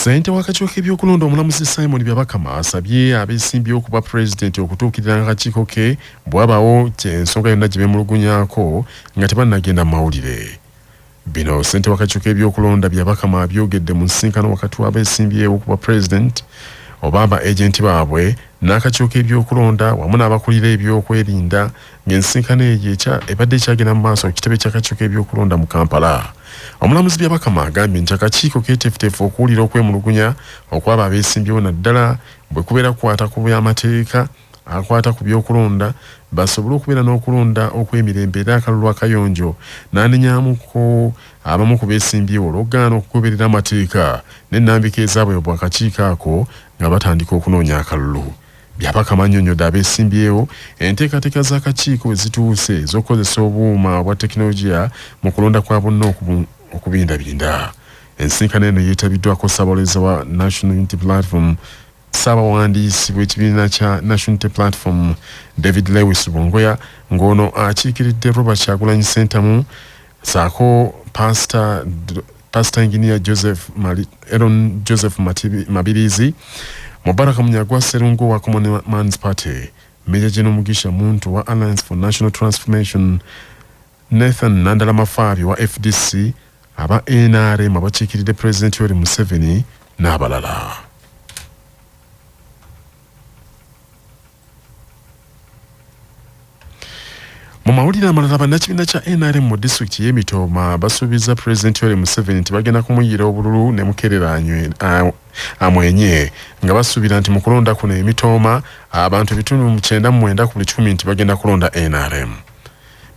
Ssente w'akakiiko k'ebyokulonda omulamuzi Simon Byabakama asabye abeesimbyewo okuba pulezidenti okutuukirira akakiiko ke bw'abaawo ensonga yonna gye beemulugunyaako nga tebannagenda mu mawulire. Bino ssente w'akakiiko k'ebyokulonda Byabakama abyogedde mu nsisinkano wakati w'abeesimbyewo okuba pulezidenti oba aba-agenti baabwe n'akakiiko k'ebyokulonda wamu n'abakulira ebyokwerinda ng'ensisinkano eyo ebadde ekyagenda mu maaso ku kitebe ky'akakiiko k'ebyokulonda mu Kampala. Omulamuzi Byabakama agambye nti akakiiko keeteefuteefu okuwulira okwemulugunya okwaba abeesimbyewo naddala bwe kubeera kukwata ku by'amateeka akwata ku byokulonda basobole okubeera n'okulonda okw'emirembe era akalulu akayonjo n'anenyamuko abamu ku beesimbyewo olw'okugaana okugoberera amateeka n'ennambika ezaabwe bw'akakiiko ako nga batandika okunoonya akalulu. Byabakama annyonnyodde abeesimbyewo enteekateeka z'akakiiko we zituuse ez'okukozesa obuuma obwa tekinologiya mu kulonda kwa bonna okubindabinda. Ensisinkano eno yeetabiddwako ssaabawolereza wa National Unity Platform ssaabawandiisi w'ekibiina kya National Unity Platform David Lewis Bongoya ng'ono akiikiridde Robert Kyagulanyi Ssentamu saako Pastor Engineer Aaron Joseph Mabirizi, Mubaraka Munyagwa Serungo wa Common Man's Party, Major General Mugisha Muntu wa Alliance for National Transformation, Nathan Nandala Mafabi wa FDC, aba NRM abakiikiridde President Yoweri Museveni n'abalala. Mu mawulire amalala bannakibiina kya NRM mu disitulikiti y'Emitooma basuubiza President Yoweri Museveni nti bagenda kumuyiira obululu ne mukerera amwenye nga basuubira nti mu kulonda kuno Emitooma abantu 99 ku buli 10 nti bagenda kulonda NRM.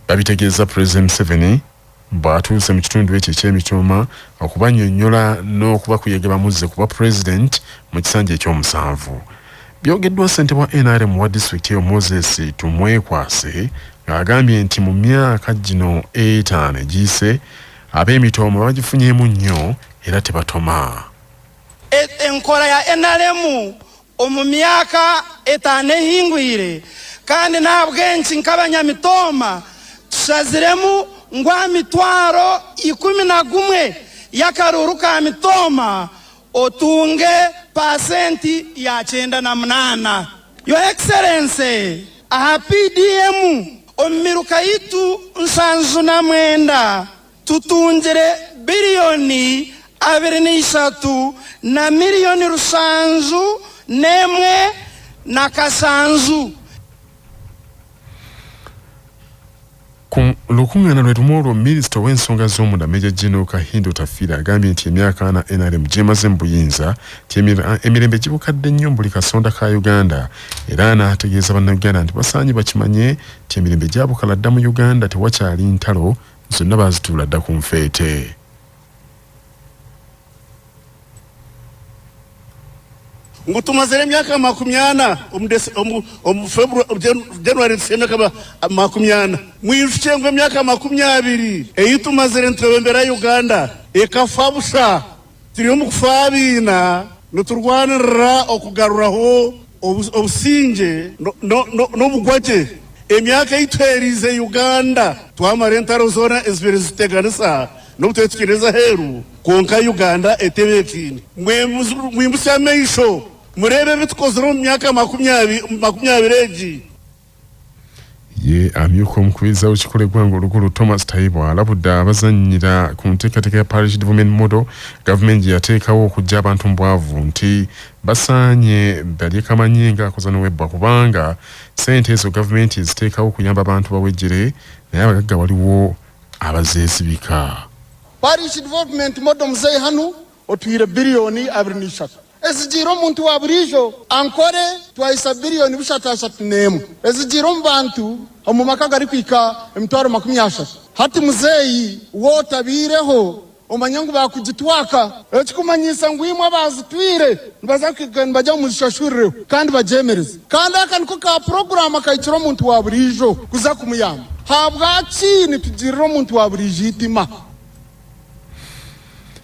Babitegeeza President Museveni bw'atuuse mu kitundu ekyo eky'Emitooma okubannyonnyola n'okubakuyege bamuzze kuba President mu kisanja eky'omusanvu. Byogeddwa ssentebe wa NRM wa disitulikiti eyo Moses Tumwekwase ng'agambye nti mu myaka gino 5 egiyise ab'Emitooma bagifunyeemu nnyo era tebatoma. Enkola ya NRM omu myaka 5 ehingwire kandi n'abwenki nk'Abanyamitooma tusaziremu ngwa mitwaro 11 y'akaruru ka Mitooma otunge pasenti ya 98. Your Excellency, aha PDM omiruka yitu 79 tutungire biliyoni 23 na miliyoni 7 na kasanzu. Lukungana lwetumu olwo Minisita w'ensonga z'omunda Major General Kahindo Tafira agambye nti emyaka 4 NRM gyemaze mu buyinza emirembe gibukadde nnyo buli kasonda ka Uganda era n'ategeeza bannayuganda nti basaanye bakimanye nti emirembe gyabukala dda mu Uganda tewakyali ntalo zonna baazituula dda ku nfeete. Ngutumazire emyaka 40 omu January emyaka 40 mwirushengwe emyaka 20 eyitumazire ntebembera Uganda ekafa busa turi mu kufabina nuturwanira okugaruraho obusinge n'obugwaje emyaka itwerize Uganda twamare ntaro zona ezibiri ziteganisa n'ubutekereza heru konka Uganda etebekini mwimbusa meisho murebe bitukozero mu myaka 20 egi. Ye amyuko omukubiriza w'ekikolebwa ng'olukulu Thomas Tayibwa alabudde abazannyira ku nteekateeka ya Parish Development Model gavumenti gye yateekawo okujja abantu mu bwavu nti basaanye balyeko amanyenga akoza n'owebba kubanga ssente ezo gavumenti eziteekawo okuyamba abantu bawejjere naye abagagga waliwo abazeesibika. Parish Development Model mzee hanu otwire biliyoni 23. Ezijiro muntu wa burijo ankore twaisa biliyoni 3 ezijiro mbantu omu maka gari kwika emitwaro 10. Hati muzeyi wotabireho omanyangu bakugitwaka ekikumanyisa ngwimwe abazitwire nibaza kwigana bajya mu shashurire kandi bajemereze kandi akaniko ka program akayitiro muntu wa burijo kuza kumuyamba habwa kini tugirira omuntu wa burijo itima.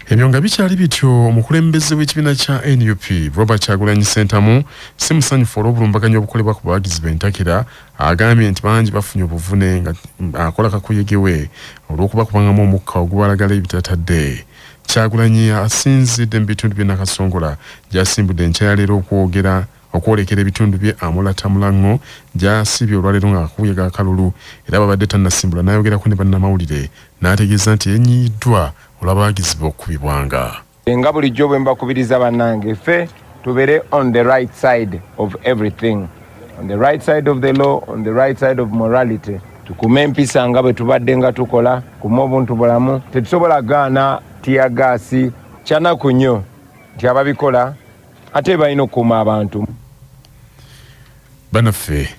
Ebyo nga bikyali bityo omukulembeze w'ekibiina kya NUP Robert Kyagulanyi Ssentamu si musanyufu olw'obulumbaganyi obukolebwa ku bawagizi b'entakera agambye nti bangi bafunye obuvune nga akola kakuyegewe olw'okubakubangamu omukka ogubalagala ebitatadde. Kyagulanyi asinzidde mu bitundu by'e Nakasongola gy'asimbudde enkyaleero okwolekera ebitundu by'e Amulatamulang'o gy'asibye olwaleero ng'akubye ga kalulu era babadde tannasimbula n'ayogerako ne bannamawulire n'ategeeza nti yenyiyiddwa olw'abaagizibwa okukubibwanga. Nga bulijjo bwe mbakubiriza bannange ffe tubeere on the right side of everything, on the right side of the law, on the right side of morality. Tukume empisa nga bwe tubadde nga tukola kume obuntu bulamu. Tetusobola gaana tiyagaasi kyanaku nnyo nti ababikola ate balina okukuuma abantu. Banaffe